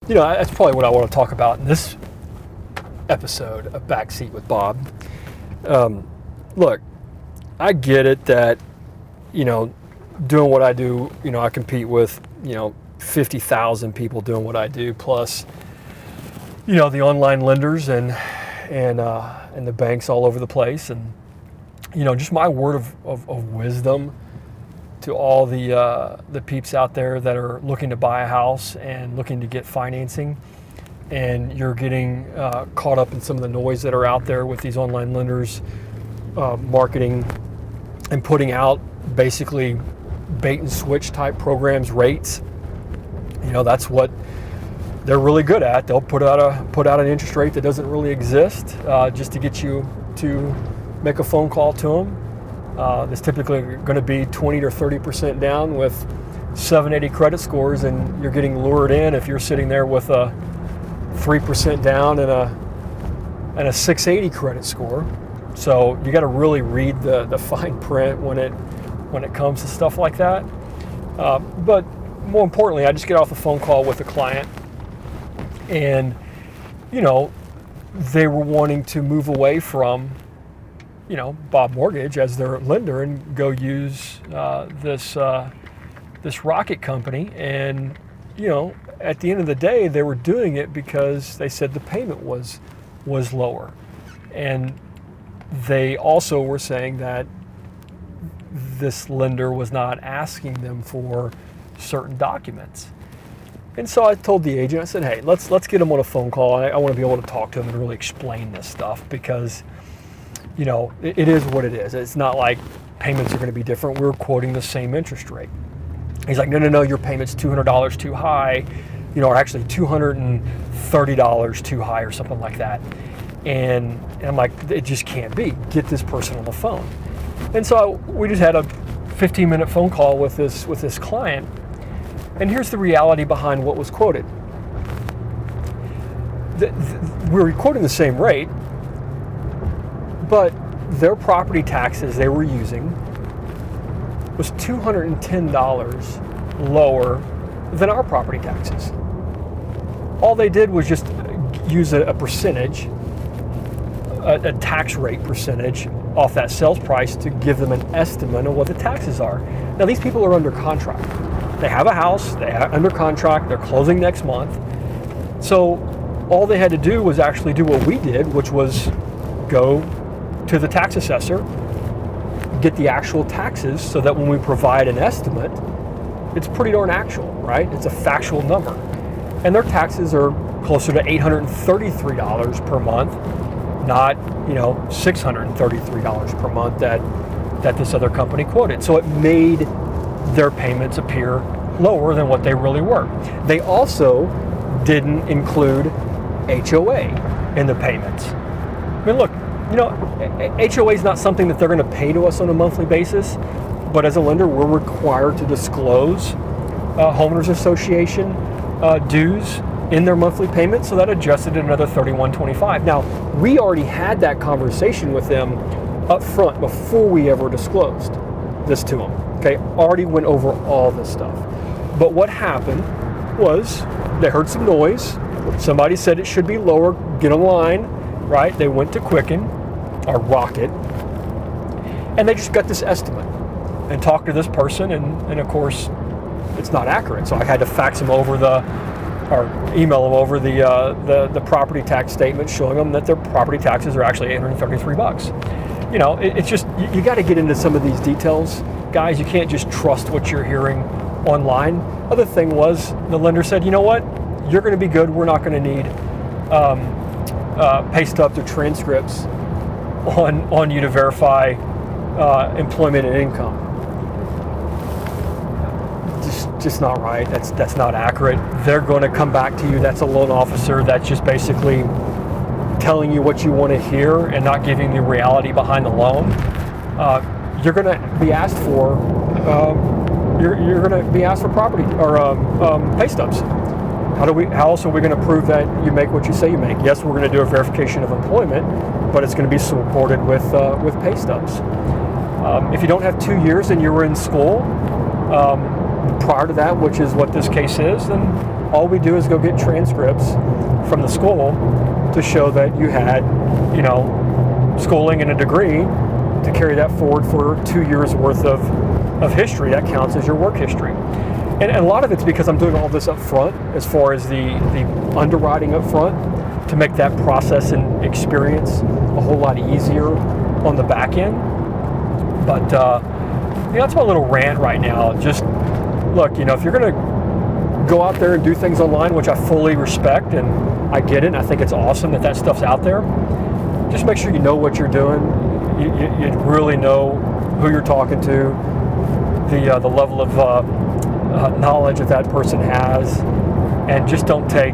That's probably what I want to talk about in this episode of Backseat with Bob. Look, I get it that, doing what I do, I compete with, 50,000 people doing what I do, plus, the online lenders and the banks all over the place. And, just my word of wisdom to all the peeps out there that are looking to buy a house and looking to get financing, and you're getting caught up in some of the noise that are out there with these online lenders marketing and putting out basically bait and switch type programs, rates. That's what they're really good at. They'll put out an interest rate that doesn't really exist just to get you to make a phone call to them. That's typically going to be 20 to 30% down with 780 credit scores, and you're getting lured in if you're sitting there with a 3% down and a 680 credit score. So you got to really read the fine print when it comes to stuff like that. But more importantly, I just get off a phone call with a client, and they were wanting to move away from BobMortgage as their lender and go use this rocket company. And at the end of the day, they were doing it because they said the payment was lower, and they also were saying that this lender was not asking them for certain documents. And so I told the agent, I said, hey, let's get them on a phone call. I want to be able to talk to them and really explain this stuff, because it is what it is. It's not like payments are going to be different. We're quoting the same interest rate. He's like, no, your payment's $200 too high, or actually $230 too high or something like that. And I'm like, it just can't be. Get this person on the phone. And so we just had a 15-minute phone call with this client. And here's the reality behind what was quoted. We're quoting the same rate, but their property taxes they were using was $210 lower than our property taxes. All they did was just use a percentage, a tax rate percentage off that sales price to give them an estimate of what the taxes are. Now, these people are under contract. They have a house, they're under contract, they're closing next month. So all they had to do was actually do what we did, which was go to the tax assessor, get the actual taxes, so that when we provide an estimate, it's pretty darn actual, right? It's a factual number. And their taxes are closer to $833 per month, not $633 per month that this other company quoted. So it made their payments appear lower than what they really were. They also didn't include HOA in the payments. I mean, look, HOA is not something that they're going to pay to us on a monthly basis, but as a lender, we're required to disclose homeowners association dues in their monthly payment, so that adjusted another $31.25. Now, we already had that conversation with them up front before we ever disclosed this to them. Okay, already went over all this stuff. But what happened was they heard some noise. Somebody said it should be lower, get in line, right? They went to Quicken, or Rocket, and they just got this estimate and talked to this person, and of course, it's not accurate. So I had to fax them over or email them over the property tax statement showing them that their property taxes are actually $833. It's just, you got to get into some of these details, guys. You can't just trust what you're hearing online. Other thing was, the lender said, you know what, you're going to be good. We're not going to need pay stubs or transcripts on you to verify employment and income. Just not right. That's not accurate. They're going to come back to you. That's a loan officer that's just basically telling you what you want to hear and not giving the reality behind the loan. You're going to be asked for you're going to be asked for property or pay stubs. How else are we going to prove that you make what you say you make? Yes, we're going to do a verification of employment, but it's going to be supported with pay stubs. If you don't have 2 years and you were in school prior to that, which is what this case is, then all we do is go get transcripts from the school to show that you had, schooling and a degree to carry that forward for 2 years worth of history. That counts as your work history. And a lot of it's because I'm doing all this up front, as far as the underwriting up front, to make that process and experience a whole lot easier on the back end. But that's my little rant right now. Just look, if you're going to go out there and do things online, which I fully respect and I get it, and I think it's awesome that stuff's out there, just make sure you know what you're doing. You really know who you're talking to, the level of knowledge that person has, and just don't take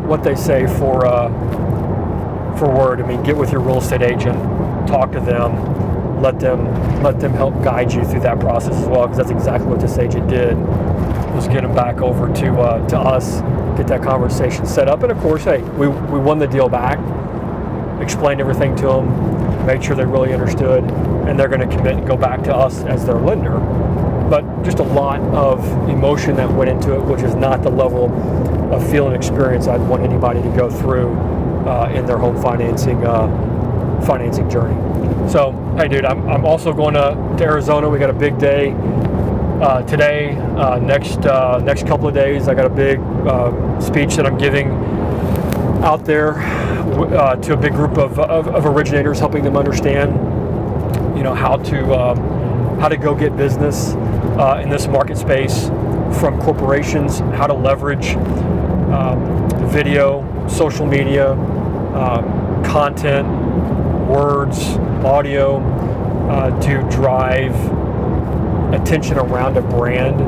what they say for word. I mean, get with your real estate agent, talk to them, let them help guide you through that process as well, because that's exactly what this agent did, was get them back over to us, get that conversation set up. And of course, hey, we won the deal back, explained everything to them, made sure they really understood, and they're going to commit and go back to us as their lender. But just a lot of emotion that went into it, which is not the level of feel and experience I'd want anybody to go through in their home financing journey. So, hey, dude, I'm also going to Arizona. We got a big day today. Next couple of days, I got a big speech that I'm giving out there to a big group of originators, helping them understand, how to go get business in this market space from corporations, how to leverage video, social media, content, words, audio to drive attention around a brand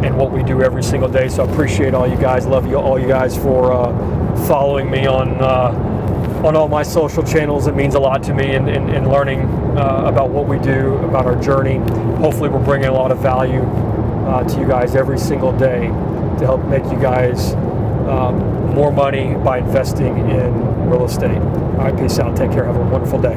and what we do every single day. So I appreciate all you guys. Love all you guys for following me on all my social channels. It means a lot to me in learning about what we do, about our journey. Hopefully we're bringing a lot of value to you guys every single day to help make you guys more money by investing in real estate. All right, peace out. Take care. Have a wonderful day.